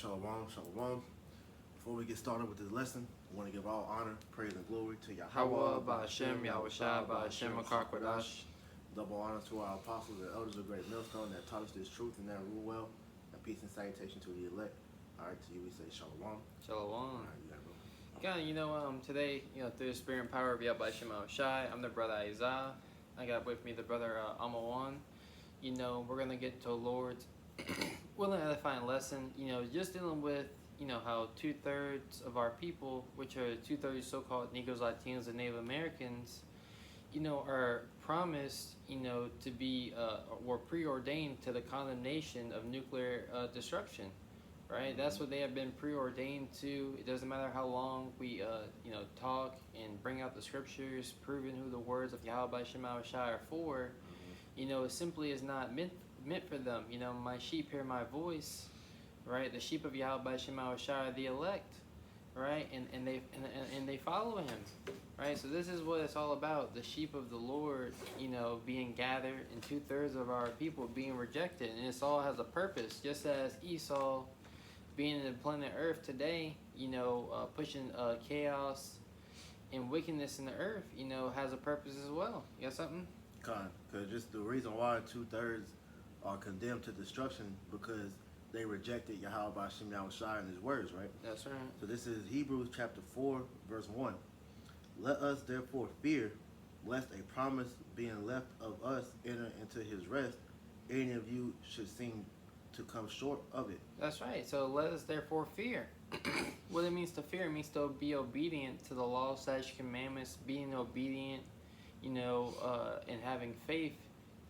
Shalom, shalom. Before we get started with this lesson, we want to give all honor, praise, and glory to Hawa Yahweh, Ba'Shem Yahushua Ba'Shem Akarkwadash. Double honor to our apostles and elders of Great Millstone that taught us this truth and that rule well. And peace and salutation to the elect. All right, to you we say shalom. Shalom. All right, you got it, bro. God, today, through the spirit and power of Yahweh Shem Yahushua, I'm the brother Isaiah. I got with me the brother Amawan. We're going to get to the Lord's willing edifying lesson, just dealing with, how 2/3 of our people, which are 2/3 so-called Negros, Latinos, and Native Americans, are promised, to be, or preordained to the condemnation of nuclear destruction, right? That's what they have been preordained to. It doesn't matter how long we, talk and bring out the scriptures, proving who the words of Yahweh Shema Shai are for. It simply is not meant for them. My sheep hear my voice, right? The sheep of Yahweh Shema Shai are the elect, right? And they follow him, right? So this is what it's all about: the sheep of the Lord, being gathered, and 2/3 of our people being rejected. And this all has a purpose, just as Esau, being in the planet Earth today, pushing chaos and wickedness in the earth, has a purpose as well. You got something? Because just the reason why 2/3 are condemned to destruction because they rejected Yahweh Shem Yahushua and his words, right? That's right. So this is Hebrews chapter 4, verse 1. Let us therefore fear, lest a promise being left of us enter into his rest, any of you should seem to come short of it. That's right. So let us therefore fear. What it means to fear, it means to be obedient to the law, statutes, commandments, being obedient, and having faith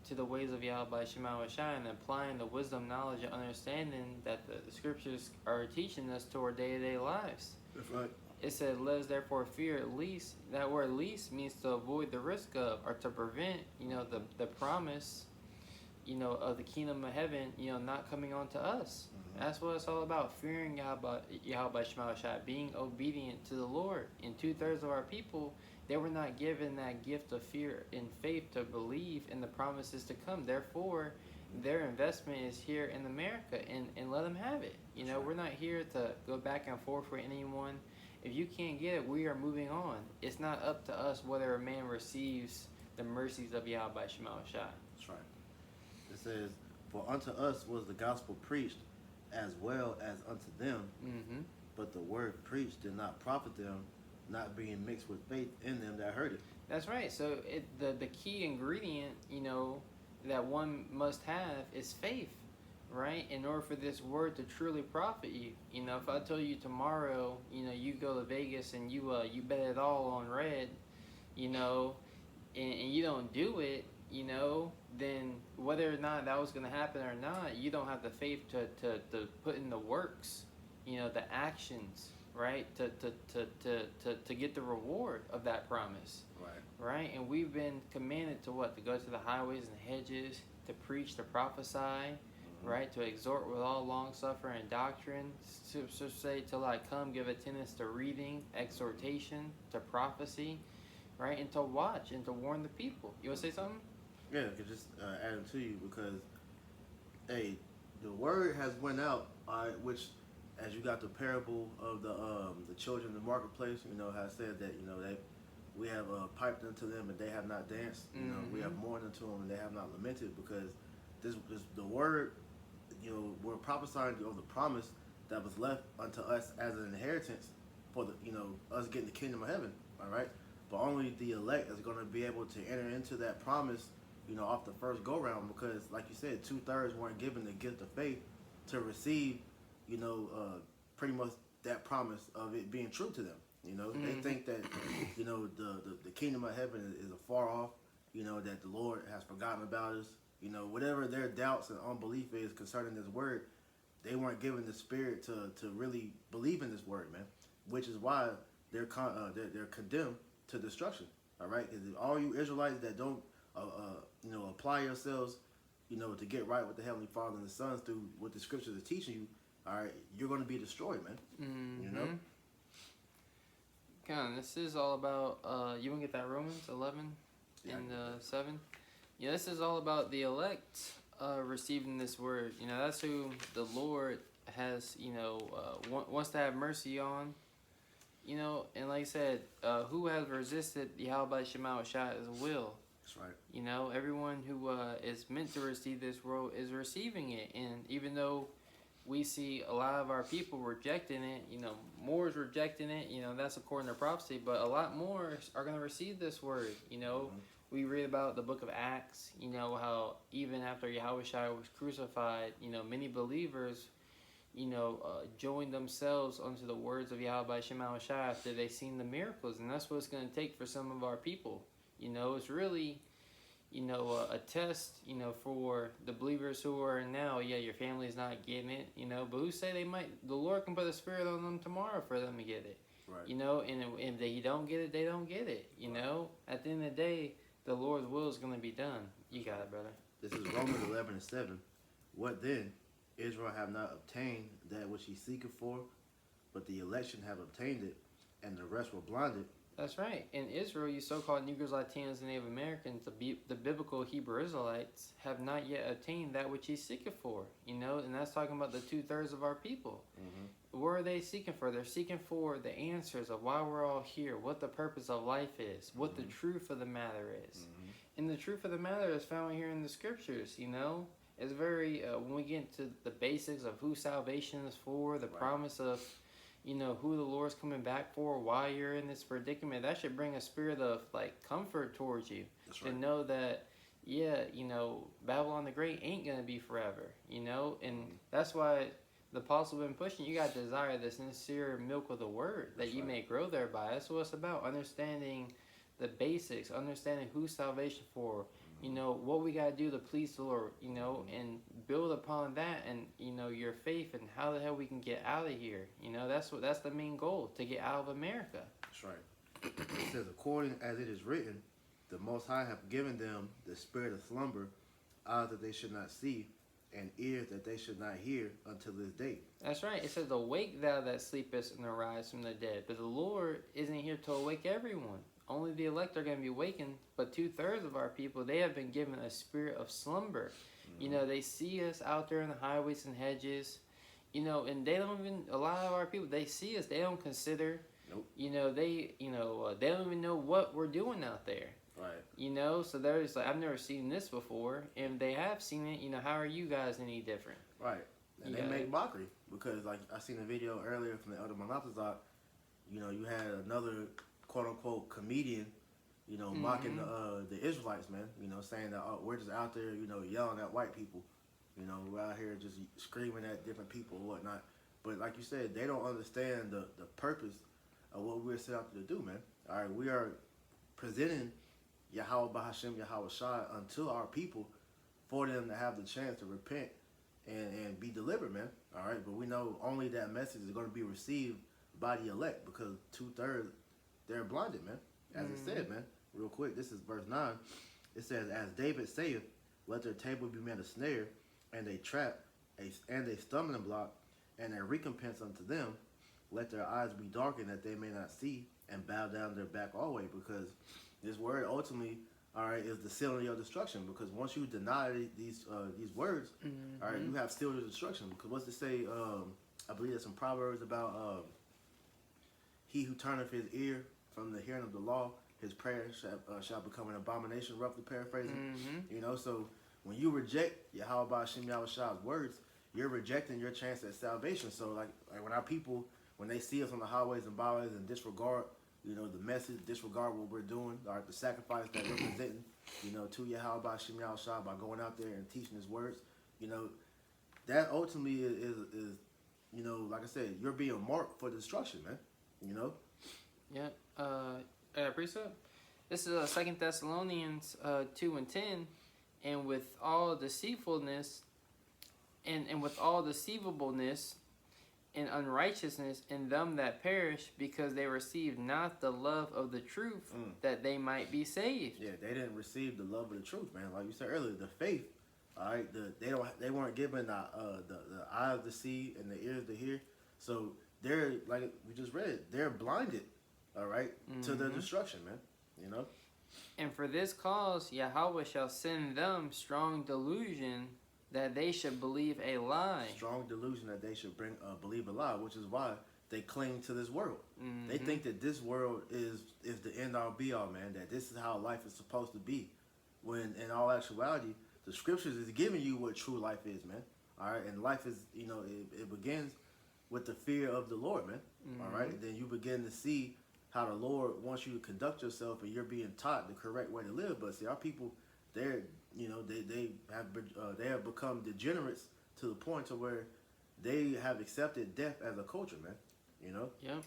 to the ways of Yahweh Shema Shai, and applying the wisdom, knowledge, and understanding that the scriptures are teaching us to our day-to-day lives. That's right. It said, let us therefore fear at least. That word least means to avoid the risk of, or to prevent, the promise, of the kingdom of heaven, not coming on to us. Mm-hmm. That's what it's all about, fearing Yahweh Shema Shai, being obedient to the Lord. And 2/3 of our people, they were not given that gift of fear and faith to believe in the promises to come. Therefore, their investment is here in America, and let them have it. We're not here to go back and forth with anyone. If you can't get it, we are moving on. It's not up to us whether a man receives the mercies of Yahweh Shema Shai. That's right. It says, for unto us was the gospel preached as well as unto them, Mm-hmm. but the word preached did not profit them, not being mixed with faith in them that heard it. That's right. So the key ingredient, that one must have is faith, right? In order for this word to truly profit you. If I tell you tomorrow, you go to Vegas and you bet it all on red, and you don't do it, then whether or not that was going to happen or not, you don't have the faith to put in the works, the actions, right, to get the reward of that promise. Right? And we've been commanded to what? To go to the highways and hedges, to preach, to prophesy, mm-hmm. right? To exhort with all long suffering and doctrine, to say, till I come, give attendance to reading, exhortation, to prophecy, right? And to watch and to warn the people. You want to say something? Yeah, I could just add it to you because, hey, the word has went out, which, as you got the parable of the children in the marketplace, has said that, we have piped unto them and they have not danced. Mm-hmm. We have mourned unto them and they have not lamented, because this the word, we're prophesying of the promise that was left unto us as an inheritance for the, us getting the kingdom of heaven. All right, but only the elect is going to be able to enter into that promise, off the first go round, because, like you said, 2/3 weren't given the gift of faith to receive, pretty much that promise of it being true to them. Mm-hmm. They think that, the kingdom of heaven is afar off, that the Lord has forgotten about us. Whatever their doubts and unbelief is concerning this word, they weren't given the spirit to really believe in this word, man. Which is why they're condemned to destruction. All right, because all you Israelites that don't, apply yourselves, to get right with the Heavenly Father and the Son through what the scriptures are teaching you, all right, you're going to be destroyed, man. Mm-hmm. This is all about, you want to get that Romans 11 and 7? Yeah, this is all about the elect receiving this word. You know, that's who the Lord has, wants to have mercy on. You know, and like I said, who has resisted Yahweh Shema Shai's will? That's right. You know, everyone who is meant to receive this world is receiving it. And even though we see a lot of our people rejecting it, more is rejecting it, that's according to prophecy, but a lot more are going to receive this word. We read about the book of Acts, how even after Yahweh Shai was crucified, many believers join themselves unto the words of Yahweh Shema Shai after they seen the miracles. And that's what it's going to take for some of our people. It's really, a test, for the believers who are now, your family's not getting it, but who say the Lord can put a spirit on them tomorrow for them to get it. Right. And if they don't get it, they don't get it. At the end of the day, the Lord's will is going to be done. You got it, brother. This is Romans 11:7. What then? Israel have not obtained that which he seeketh for, but the election have obtained it, and the rest were blinded. That's right. In Israel, you so-called Negroes, Latinos, and Native Americans, the biblical Hebrew Israelites, have not yet obtained that which he seeketh for. And that's talking about the 2/3 of our people. Mm-hmm. What are they seeking for? They're seeking for the answers of why we're all here, what the purpose of life is, what the truth of the matter is. Mm-hmm. And the truth of the matter is found here in the scriptures, It's very, when we get into the basics of who salvation is for, the promise of, who the Lord's coming back for, why you're in this predicament, that should bring a spirit of, comfort towards you. That's right. To know that, Babylon the Great ain't going to be forever, and that's why the apostle been pushing, you got to desire the sincere milk of the word, that you may grow thereby. That's what it's about, understanding the basics, understanding who salvation for, what we got to do to please the Lord, and build upon that and, your faith and how the hell we can get out of here. That's the main goal, to get out of America. That's right. It says, according as it is written, the Most High have given them the spirit of slumber, eyes that they should not see, and ears that they should not hear until this day. That's right. It says, awake thou that sleepest and arise from the dead. But the Lord isn't here to awake everyone. Only the elect are going to be awakened, but 2/3 of our people, they have been given a spirit of slumber. Mm-hmm. They see us out there in the highways and hedges, and they don't even, a lot of our people, they see us, they don't consider, nope. They don't even know what we're doing out there. Right. So they're just like, I've never seen this before, and they have seen it, how are you guys any different? Right. And they make mockery, because, I seen a video earlier from the Elder Monatazak, you had another quote-unquote comedian, mocking the Israelites, man, saying that we're just out there, yelling at white people, we're out here just screaming at different people and whatnot. But like you said, they don't understand the purpose of what we're set out to do, man. All right, we are presenting Yahweh Bahashem Yahweh Shai unto our people for them to have the chance to repent and be delivered, man. All right, but we know only that message is going to be received by the elect, because 2/3 they're blinded, man. As it said, man. Real quick, this is verse 9. It says, as David saith, let their table be made a snare, and a trap, and a stumbling block, and a recompense unto them. Let their eyes be darkened that they may not see, and bow down their back always. Because this word ultimately, all right, is the seal of your destruction. Because once you deny these words, all right, you have sealed your destruction. Because what's it say? I believe there's some proverbs about he who turneth his ear from the hearing of the law, his prayer shall become an abomination, roughly paraphrasing. Mm-hmm. So when you reject Yahweh Ba'ashem Yahweh Shai's words, you're rejecting your chance at salvation. So like when our people, when they see us on the highways and byways and disregard, the message, disregard what we're doing, or the sacrifice that we're presenting, to Yahweh Ba'ashem Yahweh Shai by going out there and teaching his words, that ultimately is like I said, you're being marked for destruction, man. Yeah. Precept. This is 2 Thessalonians 2:10, and with all deceitfulness, and with all deceivableness and unrighteousness in them that perish, because they receive not the love of the truth, that they might be saved. Yeah, they didn't receive the love of the truth, man. Like you said earlier, the faith. All right, they weren't given the eyes to see and the ears to hear. So they're, like we just read, they're blinded, all right, to their destruction, man. And for this cause, Yahweh shall send them strong delusion that they should believe a lie. Strong delusion that they should believe a lie, which is why they cling to this world. They think that this world is the end all be all, man. That this is how life is supposed to be. When in all actuality, the scriptures is giving you what true life is, man. All right, and life is, it begins with the fear of the Lord, man. All right, and then you begin to see how the Lord wants you to conduct yourself, and you're being taught the correct way to live. But see, our people, they have become degenerates to the point to where they have accepted death as a culture, man. Yep.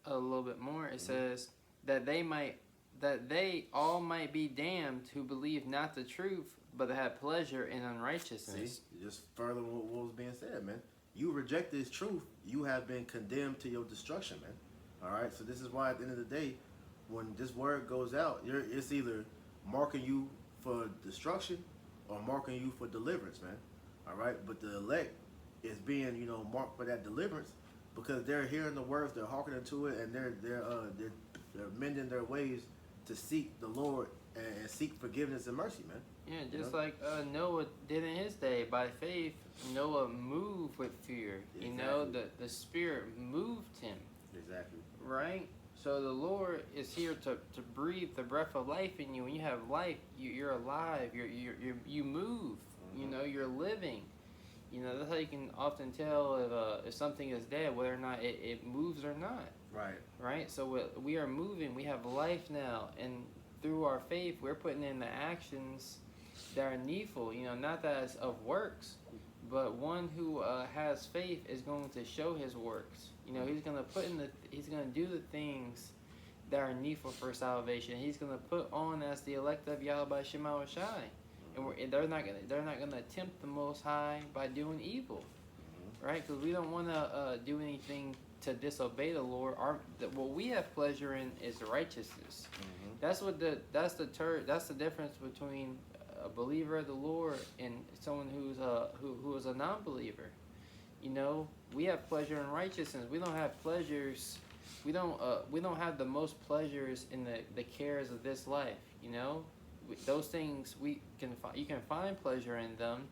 A little bit more. It says that they all might be damned who believe not the truth, but have pleasure in unrighteousness. See, just further what was being said, man. You reject this truth, you have been condemned to your destruction, man. All right, so this is why at the end of the day, when this word goes out, it's either marking you for destruction or marking you for deliverance, man. All right, but the elect is being, marked for that deliverance because they're hearing the words, they're hearkening to it, and they're mending their ways to seek the Lord and seek forgiveness and mercy, man. Yeah, just like Noah did in his day. By faith, Noah moved with fear. Exactly. The Spirit moved him. Exactly. Right? So the Lord is here to breathe the breath of life in you. When you have life, you're alive. You move. You're living. That's how you can often tell if something is dead, whether or not it moves or not. Right. Right? So we are moving. We have life now. And through our faith, we're putting in the actions that are needful. Not that it's of works, but one who has faith is going to show his works. He's going to he's going to do the things that are needful for salvation. He's going to put on as the elect of Yahweh Shema Shai. And they're not going to tempt the Most High by doing evil, right? Because we don't want to do anything to disobey the Lord. What we have pleasure in is righteousness. That's the difference between a believer of the Lord and someone who is a non-believer. We have pleasure in righteousness. We don't have pleasures. We don't have the most pleasures in the cares of this life. Those things you can find pleasure in them,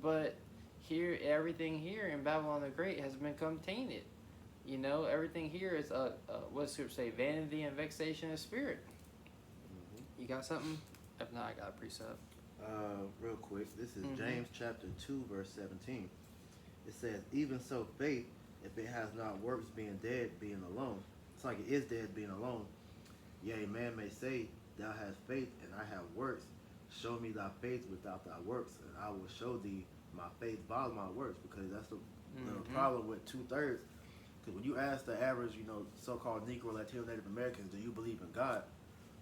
but everything here in Babylon the Great has become tainted. Everything here is what does Scripture say? Vanity and vexation of spirit. You got something? If not, I got a precept. Real quick, this is James chapter 2, verse 17. It says, even so faith, if it has not works, being dead, being alone. It's like it is dead, being alone. Yea, man may say, thou hast faith, and I have works. Show me thy faith without thy works, and I will show thee my faith by my works. Because that's the problem with 2/3. Because when you ask the average, so-called Negro, Latino, Native Americans, do you believe in God?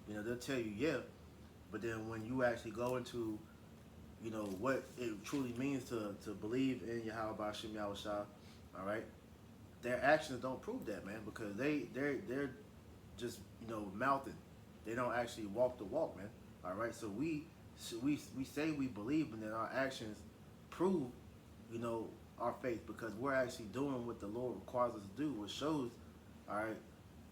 They'll tell you, yeah. But then when you actually go into, what it truly means to believe in Yahweh Shem Yahweh Shah, all right, their actions don't prove that, man, because they're just, mouthing. They don't actually walk the walk, man. All right, so we say we believe, and then our actions prove, our faith, because we're actually doing what the Lord requires us to do, which shows, all right,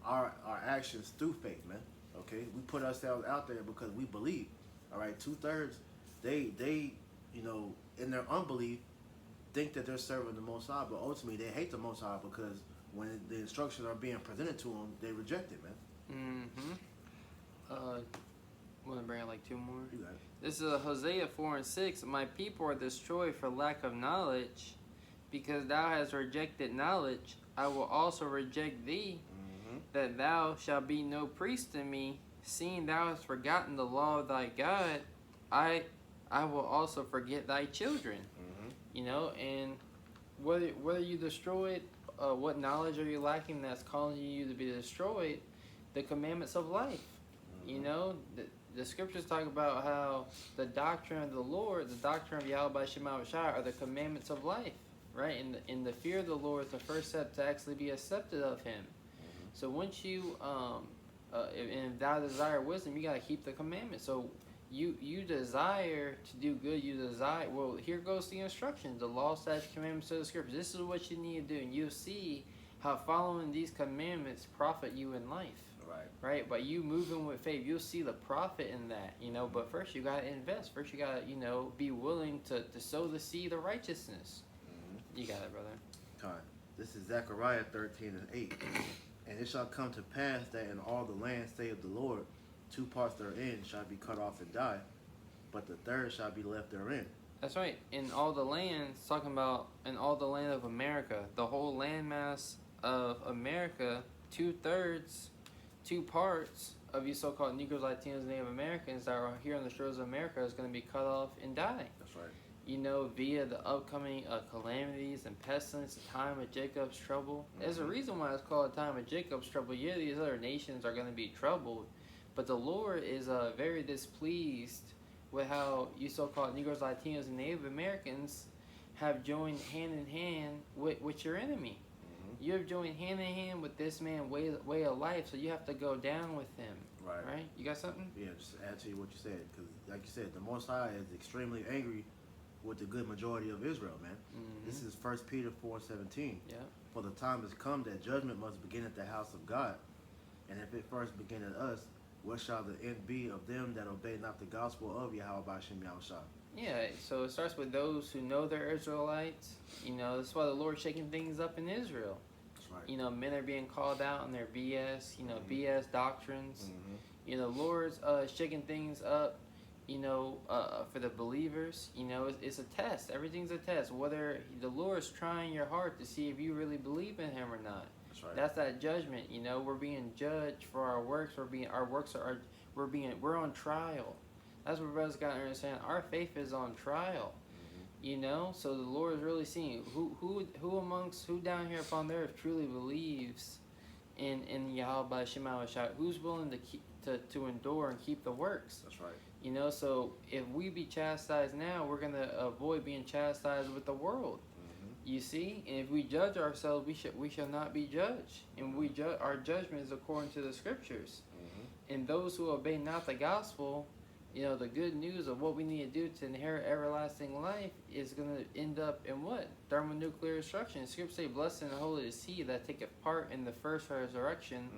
our actions through faith, man. Okay, we put ourselves out there because we believe. All right, 2/3, they in their unbelief think that they're serving the Most High, but ultimately they hate the Most High because when the instructions are being presented to them, they reject it, man. Want to bring out like two more? You got it. This is Hosea 4:6. My people are destroyed for lack of knowledge, because thou hast rejected knowledge. I will also reject thee, that thou shalt be no priest to me, seeing thou hast forgotten the law of thy God. I will also forget thy children. And whether you destroyed, what knowledge are you lacking that's causing you to be destroyed? The commandments of life. The scriptures talk about how the doctrine of the Lord, the doctrine of Yahweh Shema Shai, are the commandments of life, right? And the fear of the Lord is the first step to actually be accepted of Him. So once you, if thou desire wisdom, you got to keep the commandments. So you desire to do good, well, here goes the instructions, the law, statutes, commandments of the scriptures. This is what you need to do, and you'll see how following these commandments profit you in life. Right? By you moving with faith, you'll see the profit in that, But first, you got to invest. First, you got to, be willing to sow the seed of righteousness. You got it, brother. Okay. This is Zechariah 13:8. And it shall come to pass that in all the land, saith the Lord, 2 parts therein shall be cut off and die, but the third shall be left therein. That's right. In all the lands, talking about in all the land of America, the whole landmass of America, 2/3, 2 parts of you so-called Negroes, Latinos, Native Americans that are here on the shores of America is going to be cut off and die. That's right. Via the upcoming calamities and pestilence, the time of Jacob's trouble. There's a reason why it's called a time of Jacob's trouble. Yeah, these other nations are going to be troubled, but the Lord is very displeased with how you so-called Negroes, Latinos, and Native Americans have joined hand in hand with your enemy. You have joined hand in hand with this man's way of life, so you have to go down with him. Right? You got something? Yeah, just add to what you said, because like you said, the Most High is extremely angry with the good majority of Israel, man. This is 1 Peter 4:17. Yeah. For the time has come that judgment must begin at the house of God. And if it first begin at us, what shall the end be of them that obey not the gospel of Yahweh B'Shem Yahushua? Yeah, so it starts with those who know they're Israelites. That's why the Lord's shaking things up in Israel. That's right. Men are being called out on their BS, BS doctrines. Lord's shaking things up, for the believers. It's a test. Everything's a test. Whether the Lord's trying your heart to see if you really believe in Him or not. That's right. That's that judgment. We're being judged for our works. We're on trial. That's what brothers got to understand. Our faith is on trial. So the Lord is really seeing who down here upon the earth truly believes in Yahweh B'Shem Yahushua, who's willing to endure and keep the works. That's right. So if we be chastised now, we're gonna avoid being chastised with the world. You see, and if we judge ourselves, we shall not be judged, and our judgment is according to the scriptures. And those who obey not the gospel, the good news of what we need to do to inherit everlasting life is going to end up in what? Thermonuclear destruction. Scripture say, "Blessed and holy is he that taketh part in the first resurrection,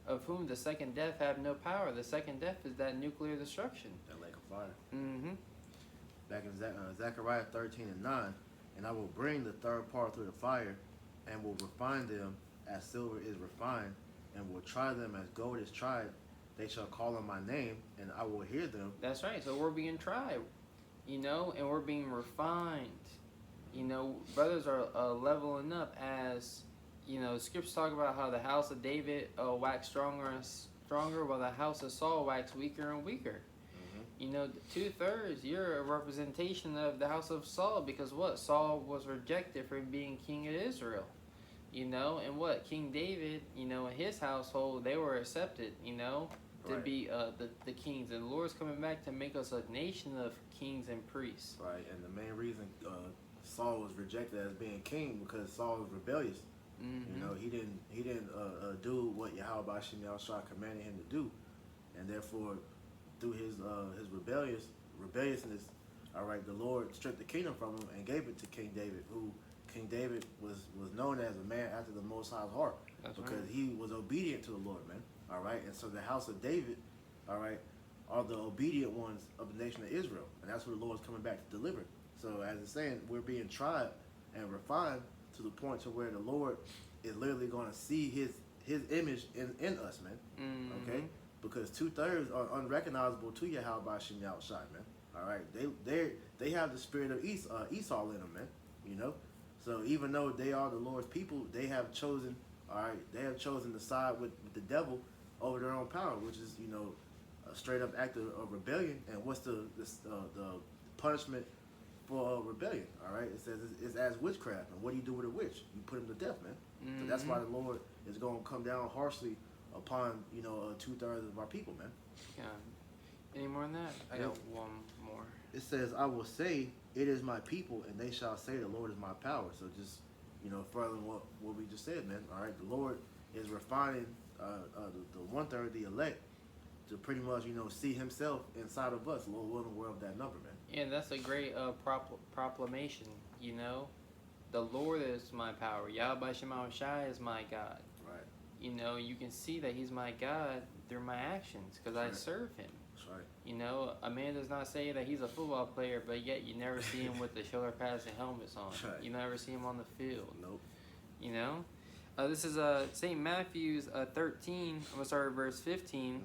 of whom the second death have no power." The second death is that nuclear destruction. That lake of fire. Back in Zechariah 13:9, and I will bring the third part through the fire, and will refine them as silver is refined, and will try them as gold is tried. They shall call on my name, and I will hear them. That's right. So we're being tried, and we're being refined. Brothers are leveling up as, scriptures talk about how the house of David waxed stronger and stronger, while the house of Saul waxed weaker and weaker. 2/3, you're a representation of the house of Saul, because what? Saul was rejected for being king of Israel. And what? King David, in his household, they were accepted, to be the kings. And the Lord's coming back to make us a nation of kings and priests. Right, and the main reason Saul was rejected as being king because Saul was rebellious. He didn't do what Yahweh B'Shem Yahushua commanded him to do, and therefore, through his rebelliousness, the Lord stripped the kingdom from him and gave it to King David, who King David was known as a man after the Most High's heart. That's because right. he was obedient to the Lord, man. And so the house of David, are the obedient ones of the nation of Israel, and that's what the Lord's coming back to deliver. So as it's saying, we're being tried and refined to the point to where the Lord is literally going to see His image in us, man. Okay, because 2/3 are unrecognizable to Yahweh B'Shem Yahushua, man. They have the spirit of Esau in them, man. So even though they are the Lord's people, they have chosen, to side with the devil over their own power, which is, a straight up act of rebellion. And what's the punishment for rebellion? It says it's as witchcraft. And what do you do with a witch? You put him to death, man. So that's why the Lord is going to come down harshly upon 2/3 of our people, man. Yeah. Any more than that? I got one more. It says, "I will say, it is my people, and they shall say, the Lord is my power." So just further than what we just said, man. The Lord is refining the 1/3, the elect, to pretty much see Himself inside of us. Lord willing, we're of that number, man. Yeah, that's a great proclamation. The Lord is my power. Yahweh B'Shem Yahushua is my God. Right. You know, you can see that He's my God through my actions because I serve Him. That's right. You know, a man does not say that he's a football player, but yet you never see him with the shoulder pads and helmets on. Right. You never see him on the field. Nope. You know, this is St. Matthew's 13. I'm gonna start at verse 15.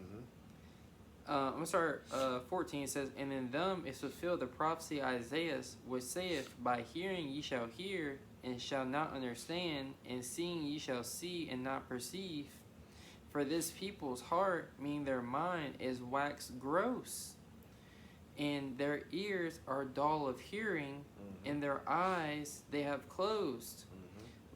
I'm gonna start 14. It says, "And in them is fulfilled the prophecy Isaiah, which saith, By hearing ye shall hear, and shall not understand, and seeing ye shall see, and not perceive. For this people's heart, meaning their mind, is waxed gross, and their ears are dull of hearing, and their eyes they have closed,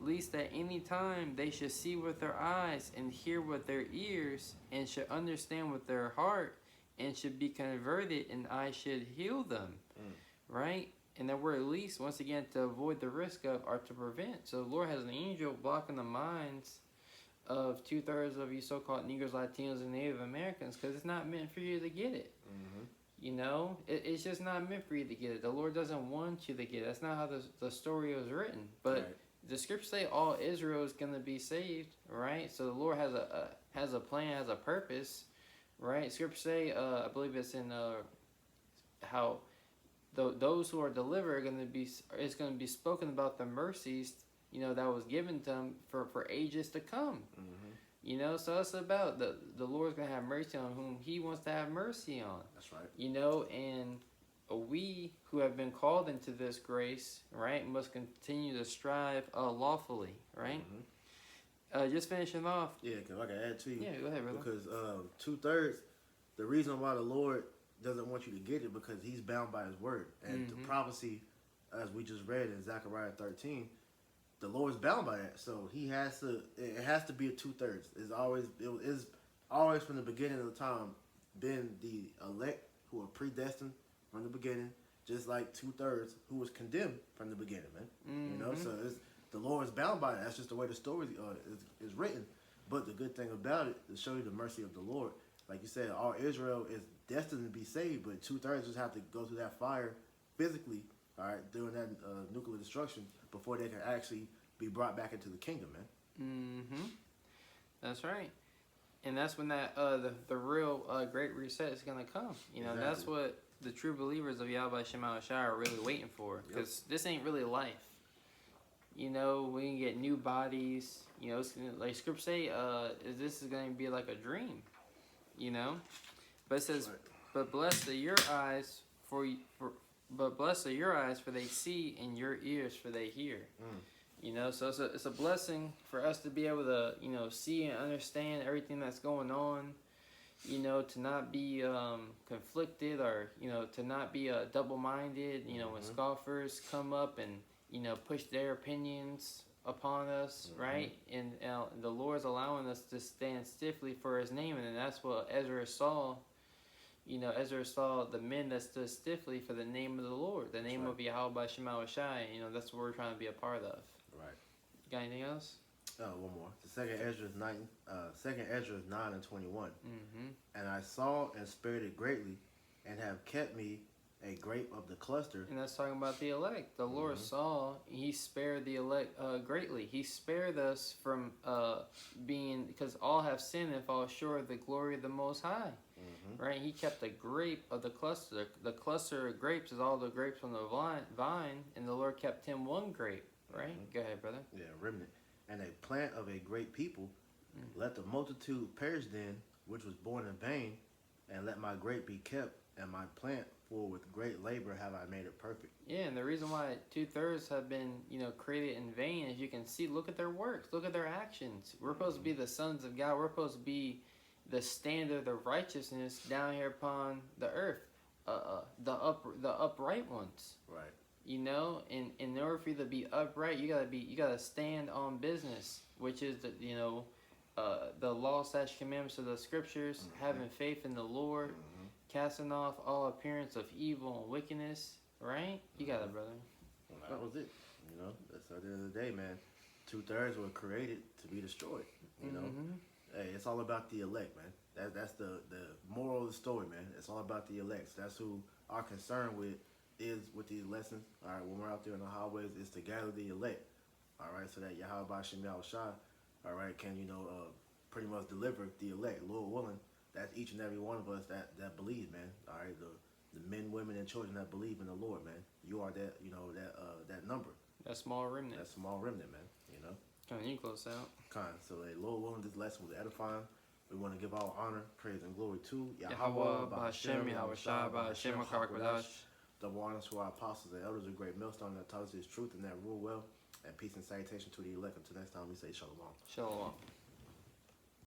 lest at any time they should see with their eyes, and hear with their ears, and should understand with their heart, and should be converted, and I should heal them." Right? And that word least, once again, to avoid the risk of or to prevent. So the Lord has an angel blocking the minds of 2/3 of you so-called Negroes, Latinos, and Native Americans, because it's not meant for you to get it. You know, it's just not meant for you to get it. The Lord doesn't want you to get it. That's not how the story was written. But the scriptures say all Israel is going to be saved, right? So the Lord has a plan, has a purpose, right? Scriptures say, I believe it's in how those who are delivered are going to be, it's going to be spoken about the mercies, you know, that was given to them for ages to come. You know, so it's about the Lord's going to have mercy on whom He wants to have mercy on. That's right. You know, and we who have been called into this grace, right, must continue to strive lawfully, right? Just finishing off. Yeah, because I can add to you. Yeah, go ahead, brother. Because 2/3, the reason why the Lord doesn't want you to get it because He's bound by His word. And the prophecy, as we just read in Zechariah 13, the Lord's bound by that. So He has to, it has to be a 2/3. It is always from the beginning of the time been the elect who are predestined from the beginning, just like 2/3 who was condemned from the beginning, man. You know, so the Lord is bound by it. That's just the way the story is written. But the good thing about it, to show you the mercy of the Lord, like you said, all Israel is destined to be saved, but 2/3 just have to go through that fire physically, all right, during that nuclear destruction before they can actually be brought back into the kingdom, man. That's right. And that's when that the real great reset is going to come. You know, that's what the true believers of Yahweh Shema Shai are really waiting for. Because this ain't really life. You know, we can get new bodies. You know, it's gonna, like Scripture say, this is going to be like a dream. You know? But it says, but blessed are your eyes for they see, and your ears for they hear. You know, so it's a blessing for us to be able to, you know, see and understand everything that's going on. You know, to not be conflicted, or, you know, to not be double-minded. You know, when scoffers come up and, you know, push their opinions upon us, right? And the Lord's allowing us to stand stiffly for His name, and that's what Ezra saw. You know, Ezra saw the men that stood stiffly for the name of the Lord, the name of Yahweh Shema Shai. You know, that's what we're trying to be a part of. Right. Got anything else? One more. The second Ezra is 9 and 21. And I saw and spared it greatly, and have kept me a grape of the cluster. And that's talking about the elect. The Lord saw, He spared the elect greatly. He spared us from being, because all have sinned and fall short of the glory of the Most High. Right? He kept a grape of the cluster. The cluster of grapes is all the grapes on the vine, and the Lord kept him one grape. Right? Go ahead, brother. Yeah, remnant. And a plant of a great people. Let the multitude perish then, which was born in vain, and let my grape be kept, and my plant, for with great labor have I made it perfect. Yeah, and the reason why 2/3 have been, you know, created in vain, as you can see, look at their works, look at their actions. We're supposed to be the sons of God. We're supposed to be the standard of righteousness down here upon the earth, the upright ones. Right. You know, and in order for you to be upright, you gotta stand on business, which is the law/commandments of the scriptures, having faith in the Lord, casting off all appearance of evil and wickedness. Right? You got it, brother. Well, that was it. You know, that's at the end of the day, man. 2/3 were created to be destroyed. You know. Hey, it's all about the elect, man. That's the moral of the story, man. It's all about the elect. That's who our concern with these lessons. All right, when we're out there in the highways, is to gather the elect. All right, so that Yahweh Shem Shai, all right, can, you know, pretty much deliver the elect, Lord willing. That's each and every one of us that believe, man. All right, the men, women, and children that believe in the Lord, man. You are that, that number. That small remnant. That small remnant, man. You know. Come on, you close out. So, Lord willing, this lesson was edifying. We want to give all honor, praise, and glory to Yahweh, Ba'Hashem, Yahweh Shai, Ba'Hashem, HaKarkwadash. Double honors to our apostles and elders of great millstone that taught us his truth and that rule well. And peace and salutation to the elect. Until next time, we say shalom. Shalom.